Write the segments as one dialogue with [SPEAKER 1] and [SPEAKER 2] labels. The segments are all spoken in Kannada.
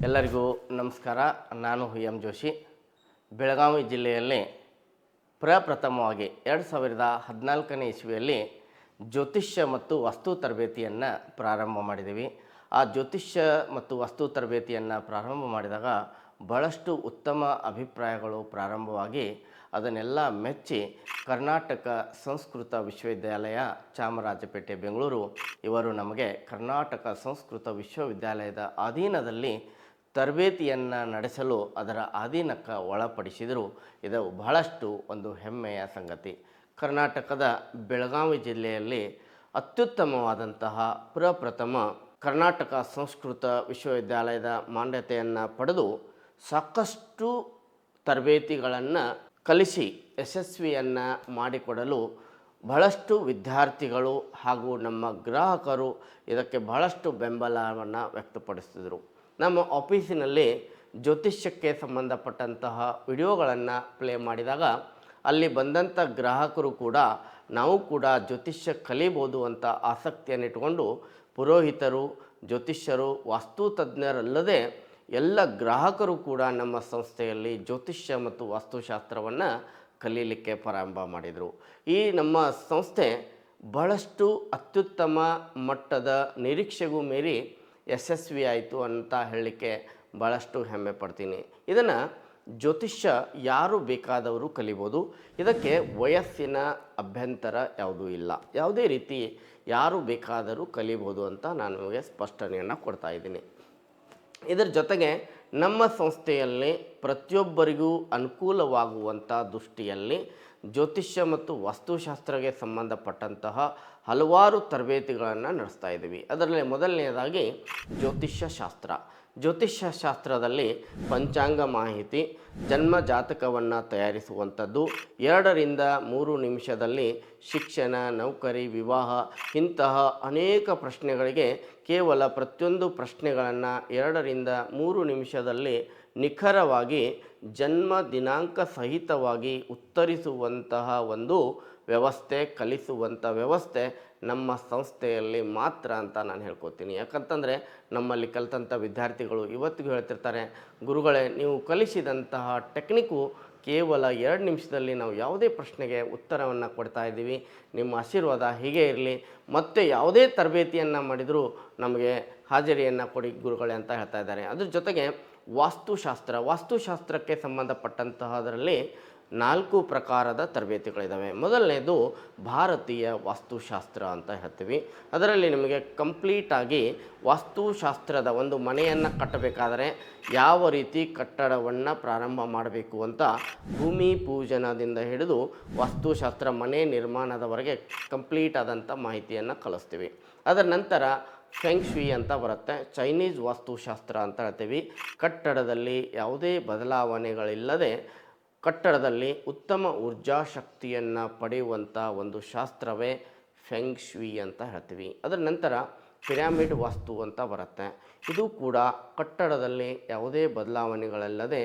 [SPEAKER 1] ಎಲ್ಲರಿಗೂ ನಮಸ್ಕಾರ. ನಾನು ಎಂ ಜೋಶಿ. ಬೆಳಗಾವಿ ಜಿಲ್ಲೆಯಲ್ಲಿ ಪ್ರಪ್ರಥಮವಾಗಿ 2014ನೇ ಇಸ್ವಿಯಲ್ಲಿ ಜ್ಯೋತಿಷ್ಯ ಮತ್ತು ವಾಸ್ತು ತರಬೇತಿಯನ್ನು ಪ್ರಾರಂಭ ಮಾಡಿದ್ದೀವಿ. ಆ ಜ್ಯೋತಿಷ್ಯ ಮತ್ತು ವಾಸ್ತು ತರಬೇತಿಯನ್ನು ಪ್ರಾರಂಭ ಮಾಡಿದಾಗ ಬಹಳಷ್ಟು ಉತ್ತಮ ಅಭಿಪ್ರಾಯಗಳು ಪ್ರಾರಂಭವಾಗಿ ಅದನ್ನೆಲ್ಲ ಮೆಚ್ಚಿ ಕರ್ನಾಟಕ ಸಂಸ್ಕೃತ ವಿಶ್ವವಿದ್ಯಾಲಯ ಚಾಮರಾಜಪೇಟೆ ಬೆಂಗಳೂರು ಇವರು ನಮಗೆ ಕರ್ನಾಟಕ ಸಂಸ್ಕೃತ ವಿಶ್ವವಿದ್ಯಾಲಯದ ಅಧೀನದಲ್ಲಿ ತರಬೇತಿಯನ್ನು ನಡೆಸಲು ಅದರ ಅಧೀನಕ್ಕೆ ಒಳಪಡಿಸಿದರು. ಇದು ಬಹಳಷ್ಟು ಒಂದು ಹೆಮ್ಮೆಯ ಸಂಗತಿ. ಕರ್ನಾಟಕದ ಬೆಳಗಾವಿ ಜಿಲ್ಲೆಯಲ್ಲಿ ಅತ್ಯುತ್ತಮವಾದಂತಹ ಪ್ರಪ್ರಥಮ ಕರ್ನಾಟಕ ಸಂಸ್ಕೃತ ವಿಶ್ವವಿದ್ಯಾಲಯದ ಮಾನ್ಯತೆಯನ್ನು ಪಡೆದು ಸಾಕಷ್ಟು ತರಬೇತಿಗಳನ್ನು ಕಲಿಸಿ ಯಶಸ್ವಿಯನ್ನು ಮಾಡಿಕೊಡಲು ಬಹಳಷ್ಟು ವಿದ್ಯಾರ್ಥಿಗಳು ಹಾಗೂ ನಮ್ಮ ಗ್ರಾಹಕರು ಇದಕ್ಕೆ ಬಹಳಷ್ಟು ಬೆಂಬಲವನ್ನು ವ್ಯಕ್ತಪಡಿಸಿದರು. ನಮ್ಮ ಆಫೀಸಿನಲ್ಲಿ ಜ್ಯೋತಿಷ್ಯಕ್ಕೆ ಸಂಬಂಧಪಟ್ಟಂತಹ ವಿಡಿಯೋಗಳನ್ನು ಪ್ಲೇ ಮಾಡಿದಾಗ ಅಲ್ಲಿ ಬಂದಂಥ ಗ್ರಾಹಕರು ಕೂಡ ನಾವು ಕೂಡ ಜ್ಯೋತಿಷ್ಯ ಕಲಿಬೋದು ಅಂತ ಆಸಕ್ತಿಯನ್ನಿಟ್ಟುಕೊಂಡು ಪುರೋಹಿತರು, ಜ್ಯೋತಿಷ್ಯರು, ವಾಸ್ತು ತಜ್ಞರಲ್ಲದೆ ಎಲ್ಲ ಗ್ರಾಹಕರು ಕೂಡ ನಮ್ಮ ಸಂಸ್ಥೆಯಲ್ಲಿ ಜ್ಯೋತಿಷ್ಯ ಮತ್ತು ವಾಸ್ತುಶಾಸ್ತ್ರವನ್ನು ಕಲೀಲಿಕ್ಕೆ ಪ್ರಾರಂಭ ಮಾಡಿದರು. ಈ ನಮ್ಮ ಸಂಸ್ಥೆ ಬಹಳಷ್ಟು ಅತ್ಯುತ್ತಮ ಮಟ್ಟದ ನಿರೀಕ್ಷೆಗೂ ಮೀರಿ ಯಶಸ್ವಿಯಾಯಿತು ಅಂತ ಹೇಳಲಿಕ್ಕೆ ಭಾಳಷ್ಟು ಹೆಮ್ಮೆ ಪಡ್ತೀನಿ. ಇದನ್ನು ಜ್ಯೋತಿಷ್ಯ ಯಾರು ಬೇಕಾದವರು ಕಲಿಬೋದು. ಇದಕ್ಕೆ ವಯಸ್ಸಿನ ಅಭ್ಯಂತರ ಯಾವುದೂ ಇಲ್ಲ. ಯಾವುದೇ ರೀತಿ ಯಾರು ಬೇಕಾದರೂ ಕಲಿಬೋದು ಅಂತ ನಾನು ನಿಮಗೆ ಸ್ಪಷ್ಟನೆಯನ್ನು ಕೊಡ್ತಾ ಇದ್ದೀನಿ. ಇದರ ಜೊತೆಗೆ ನಮ್ಮ ಸಂಸ್ಥೆಯಲ್ಲಿ ಪ್ರತಿಯೊಬ್ಬರಿಗೂ ಅನುಕೂಲವಾಗುವಂಥ ದೃಷ್ಟಿಯಲ್ಲಿ ಜ್ಯೋತಿಷ್ಯ ಮತ್ತು ವಾಸ್ತುಶಾಸ್ತ್ರಕ್ಕೆ ಸಂಬಂಧಪಟ್ಟಂತಹ ಹಲವಾರು ತರಬೇತಿಗಳನ್ನು ನಡೆಸ್ತಾ ಇದ್ದೀವಿ. ಅದರಲ್ಲಿ ಮೊದಲನೆಯದಾಗಿ ಜ್ಯೋತಿಷ್ಯ ಶಾಸ್ತ್ರದಲ್ಲಿ ಪಂಚಾಂಗ ಮಾಹಿತಿ, ಜನ್ಮ ಜಾತಕವನ್ನು ತಯಾರಿಸುವಂಥದ್ದು, 2ರಿಂದ 3 ನಿಮಿಷದಲ್ಲಿ ಶಿಕ್ಷಣ, ನೌಕರಿ, ವಿವಾಹ ಇಂತಹ ಅನೇಕ ಪ್ರಶ್ನೆಗಳಿಗೆ ಕೇವಲ ಪ್ರತಿಯೊಂದು ಪ್ರಶ್ನೆಗಳನ್ನು 2ರಿಂದ 3 ನಿಮಿಷದಲ್ಲಿ ನಿಖರವಾಗಿ ಜನ್ಮ ದಿನಾಂಕ ಸಹಿತವಾಗಿ ಉತ್ತರಿಸುವಂತಹ ಒಂದು ವ್ಯವಸ್ಥೆ, ಕಲಿಸುವಂಥ ವ್ಯವಸ್ಥೆ ನಮ್ಮ ಸಂಸ್ಥೆಯಲ್ಲಿ ಮಾತ್ರ ಅಂತ ನಾನು ಹೇಳ್ಕೊತೀನಿ. ಯಾಕಂತಂದರೆ ನಮ್ಮಲ್ಲಿ ಕಲಿತಂಥ ವಿದ್ಯಾರ್ಥಿಗಳು ಇವತ್ತಿಗೂ ಹೇಳ್ತಿರ್ತಾರೆ, ಗುರುಗಳೇ ನೀವು ಕಲಿಸಿದಂತಹ ಟೆಕ್ನಿಕ್ಕು ಕೇವಲ 2 ನಿಮಿಷದಲ್ಲಿ ನಾವು ಯಾವುದೇ ಪ್ರಶ್ನೆಗೆ ಉತ್ತರವನ್ನು ಕೊಡ್ತಾ ಇದ್ದೀವಿ. ನಿಮ್ಮ ಆಶೀರ್ವಾದ ಹೀಗೆ ಇರಲಿ, ಮತ್ತೆ ಯಾವುದೇ ತರಬೇತಿಯನ್ನು ಮಾಡಿದರೂ ನಮಗೆ ಹಾಜರಿಯನ್ನು ಕೊಡಿ ಗುರುಗಳೇ ಅಂತ ಹೇಳ್ತಾ ಇದ್ದಾರೆ. ಅದ್ರ ಜೊತೆಗೆ ವಾಸ್ತುಶಾಸ್ತ್ರಕ್ಕೆ ಸಂಬಂಧಪಟ್ಟಂತಹದರಲ್ಲಿ 4 ಪ್ರಕಾರದ ತರಬೇತಿಗಳಿದ್ದಾವೆ. ಮೊದಲನೇದು ಭಾರತೀಯ ವಾಸ್ತುಶಾಸ್ತ್ರ ಅಂತ ಹೇಳ್ತೀವಿ. ಅದರಲ್ಲಿ ನಿಮಗೆ ಕಂಪ್ಲೀಟಾಗಿ ವಾಸ್ತುಶಾಸ್ತ್ರದ ಒಂದು ಮನೆಯನ್ನು ಕಟ್ಟಬೇಕಾದರೆ ಯಾವ ರೀತಿ ಕಟ್ಟಡವನ್ನು ಪ್ರಾರಂಭ ಮಾಡಬೇಕು ಅಂತ ಭೂಮಿ ಪೂಜನದಿಂದ ಹಿಡಿದು ವಾಸ್ತುಶಾಸ್ತ್ರ ಮನೆ ನಿರ್ಮಾಣದವರೆಗೆ ಕಂಪ್ಲೀಟ್ ಆದಂಥ ಮಾಹಿತಿಯನ್ನು ಕಲಿಸ್ತೀವಿ. ಅದರ ನಂತರ ಫೆಂಗ್ ಶೂಯಿ ಅಂತ ಬರುತ್ತೆ, ಚೈನೀಸ್ ವಾಸ್ತುಶಾಸ್ತ್ರ ಅಂತ ಹೇಳ್ತೀವಿ. ಕಟ್ಟಡದಲ್ಲಿ ಯಾವುದೇ ಬದಲಾವಣೆಗಳಿಲ್ಲದೆ ಕಟ್ಟಡದಲ್ಲಿ ಉತ್ತಮ ಊರ್ಜಾ ಶಕ್ತಿಯನ್ನು ಪಡೆಯುವಂಥ ಒಂದು ಶಾಸ್ತ್ರವೇ ಫೆಂಗ್ ಶೂಯಿ ಅಂತ ಹೇಳ್ತೀವಿ. ಅದರ ನಂತರ ಪಿರಾಮಿಡ್ ವಾಸ್ತು ಅಂತ ಬರುತ್ತೆ. ಇದು ಕೂಡ ಕಟ್ಟಡದಲ್ಲಿ ಯಾವುದೇ ಬದಲಾವಣೆಗಳಿಲ್ಲದೆ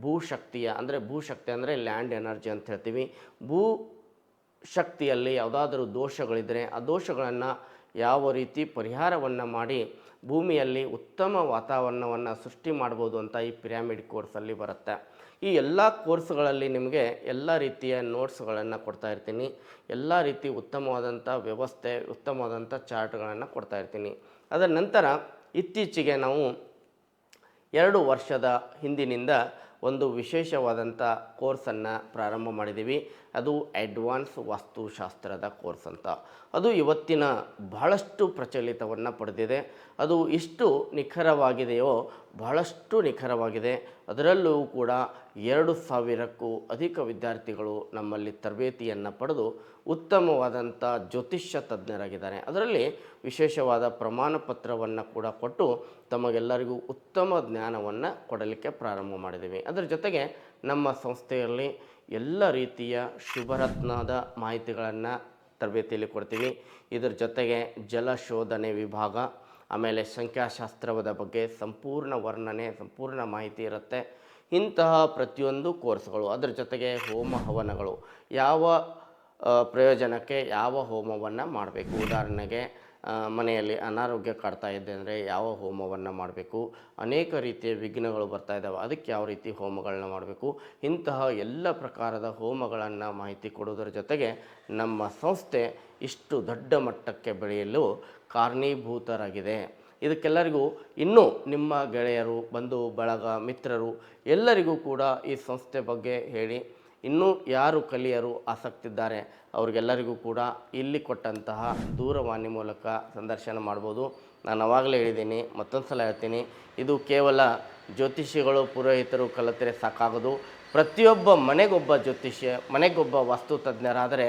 [SPEAKER 1] ಭೂಶಕ್ತಿ ಅಂದರೆ ಲ್ಯಾಂಡ್ ಎನರ್ಜಿ ಅಂತ ಹೇಳ್ತೀವಿ. ಭೂಶಕ್ತಿಯಲ್ಲಿ ಯಾವುದಾದ್ರೂ ದೋಷಗಳಿದ್ದರೆ ಆ ದೋಷಗಳನ್ನು ಯಾವ ರೀತಿ ಪರಿಹಾರವನ್ನು ಮಾಡಿ ಭೂಮಿಯಲ್ಲಿ ಉತ್ತಮ ವಾತಾವರಣವನ್ನು ಸೃಷ್ಟಿ ಮಾಡ್ಬೋದು ಅಂತ ಈ ಪಿರಾಮಿಡ್ ಕೋರ್ಸಲ್ಲಿ ಬರುತ್ತೆ. ಈ ಎಲ್ಲ ಕೋರ್ಸ್ಗಳಲ್ಲಿ ನಿಮಗೆ ಎಲ್ಲ ರೀತಿಯ ನೋಟ್ಸ್ಗಳನ್ನು ಕೊಡ್ತಾ ಇರ್ತೀನಿ. ಎಲ್ಲ ರೀತಿ ಉತ್ತಮವಾದಂಥ ವ್ಯವಸ್ಥೆ, ಉತ್ತಮವಾದಂಥ ಚಾರ್ಟ್ಗಳನ್ನು ಕೊಡ್ತಾ ಇರ್ತೀನಿ. ಅದರ ನಂತರ ಇತ್ತೀಚೆಗೆ ನಾವು 2 ವರ್ಷದ ಹಿಂದಿನಿಂದ ಒಂದು ವಿಶೇಷವಾದಂಥ ಕೋರ್ಸನ್ನು ಪ್ರಾರಂಭ ಮಾಡಿದ್ದೀವಿ. ಅದು ಅಡ್ವಾನ್ಸ್ ವಾಸ್ತುಶಾಸ್ತ್ರದ ಕೋರ್ಸ್ ಅಂತ. ಅದು ಇವತ್ತಿನ ಬಹಳಷ್ಟು ಪ್ರಚಲಿತವನ್ನು ಪಡೆದಿದೆ. ಅದು ಎಷ್ಟು ನಿಖರವಾಗಿದೆಯೋ ಬಹಳಷ್ಟು ನಿಖರವಾಗಿದೆ. ಅದರಲ್ಲೂ ಕೂಡ 2000ಕ್ಕೂ ಅಧಿಕ ವಿದ್ಯಾರ್ಥಿಗಳು ನಮ್ಮಲ್ಲಿ ತರಬೇತಿಯನ್ನು ಪಡೆದು ಉತ್ತಮವಾದಂಥ ಜ್ಯೋತಿಷ್ಯ ತಜ್ಞರಾಗಿದ್ದಾರೆ. ಅದರಲ್ಲಿ ವಿಶೇಷವಾದ ಪ್ರಮಾಣ ಪತ್ರವನ್ನು ಕೂಡ ಕೊಟ್ಟು ತಮಗೆಲ್ಲರಿಗೂ ಉತ್ತಮ ಜ್ಞಾನವನ್ನು ಕೊಡಲಿಕ್ಕೆ ಪ್ರಾರಂಭ ಮಾಡಿದ್ದೀವಿ. ಅದರ ಜೊತೆಗೆ ನಮ್ಮ ಸಂಸ್ಥೆಯಲ್ಲಿ ಎಲ್ಲ ರೀತಿಯ ಶುಭರತ್ನದ ಮಾಹಿತಿಗಳನ್ನು ತರಬೇತಿಯಲ್ಲಿ ಕೊಡ್ತೀವಿ. ಇದರ ಜೊತೆಗೆ ಜಲಶೋಧನೆ ವಿಭಾಗ, ಆಮೇಲೆ ಸಂಖ್ಯಾಶಾಸ್ತ್ರದ ಬಗ್ಗೆ ಸಂಪೂರ್ಣ ವರ್ಣನೆ, ಸಂಪೂರ್ಣ ಮಾಹಿತಿ ಇರುತ್ತೆ. ಇಂತಹ ಪ್ರತಿಯೊಂದು ಕೋರ್ಸ್ಗಳು, ಅದರ ಜೊತೆಗೆ ಹೋಮ ಹವನಗಳು, ಯಾವ ಪ್ರಯೋಜನಕ್ಕೆ ಯಾವ ಹೋಮವನ್ನು ಮಾಡಬೇಕು. ಉದಾಹರಣೆಗೆ ಮನೆಯಲ್ಲಿ ಅನಾರೋಗ್ಯ ಕಾಡ್ತಾ ಇದೆ ಅಂದರೆ ಯಾವ ಹೋಮವನ್ನು ಮಾಡಬೇಕು, ಅನೇಕ ರೀತಿಯ ವಿಘ್ನಗಳು ಬರ್ತಾ ಇದ್ದಾವೆ, ಅದಕ್ಕೆ ಯಾವ ರೀತಿ ಹೋಮಗಳನ್ನ ಮಾಡಬೇಕು, ಇಂತಹ ಎಲ್ಲ ಪ್ರಕಾರದ ಹೋಮಗಳನ್ನು ಮಾಹಿತಿ ಕೊಡುವುದರ ಜೊತೆಗೆ ನಮ್ಮ ಸಂಸ್ಥೆ ಇಷ್ಟು ದೊಡ್ಡ ಮಟ್ಟಕ್ಕೆ ಬೆಳೆಯಲು ಕಾರಣೀಭೂತರಾಗಿದೆ. ಇದಕ್ಕೆಲ್ಲರಿಗೂ ಇನ್ನೂ ನಿಮ್ಮ ಗೆಳೆಯರು, ಬಂಧು ಬಳಗ, ಮಿತ್ರರು ಎಲ್ಲರಿಗೂ ಕೂಡ ಈ ಸಂಸ್ಥೆ ಬಗ್ಗೆ ಹೇಳಿ. ಇನ್ನೂ ಯಾರು ಕಲಿಯರು ಆಸಕ್ತಿ ಇದ್ದಾರೆ ಅವ್ರಿಗೆಲ್ಲರಿಗೂ ಕೂಡ ಇಲ್ಲಿ ಕೊಟ್ಟಂತಹ ದೂರವಾಣಿ ಮೂಲಕ ಸಂದರ್ಶನ ಮಾಡ್ಬೋದು. ನಾನು ಆವಾಗಲೇ ಹೇಳಿದ್ದೀನಿ, ಮತ್ತೊಂದು ಸಲ ಹೇಳ್ತೀನಿ, ಇದು ಕೇವಲ ಜ್ಯೋತಿಷಿಗಳು ಪುರೋಹಿತರು ಕಲಿತರೆ ಸಾಕಾಗೋದು. ಪ್ರತಿಯೊಬ್ಬ ಮನೆಗೊಬ್ಬ ಜ್ಯೋತಿಷ್ಯ, ಮನೆಗೊಬ್ಬ ವಾಸ್ತು ತಜ್ಞರಾದರೆ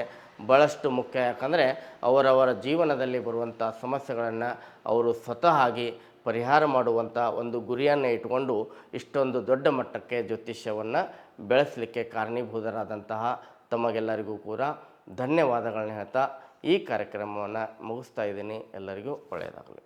[SPEAKER 1] ಭಾಳಷ್ಟು ಮುಖ್ಯ. ಯಾಕಂದರೆ ಅವರವರ ಜೀವನದಲ್ಲಿ ಬರುವಂಥ ಸಮಸ್ಯೆಗಳನ್ನು ಅವರು ಸ್ವತಃ ಆಗಿ ಪರಿಹಾರ ಮಾಡುವಂಥ ಒಂದು ಗುರಿಯನ್ನು ಇಟ್ಟುಕೊಂಡು ಇಷ್ಟೊಂದು ದೊಡ್ಡ ಮಟ್ಟಕ್ಕೆ ಜ್ಯೋತಿಷ್ಯವನ್ನು ಬೆಳೆಸಲಿಕ್ಕೆ ಕಾರಣೀಭೂತರಾದಂತಹ ತಮಗೆಲ್ಲರಿಗೂ ಕೂಡ ಧನ್ಯವಾದಗಳನ್ನ ಹೇಳ್ತಾ ಈ ಕಾರ್ಯಕ್ರಮವನ್ನು ಮುಗಿಸ್ತಾ ಇದ್ದೀನಿ. ಎಲ್ಲರಿಗೂ ಒಳ್ಳೆಯದಾಗಲಿ.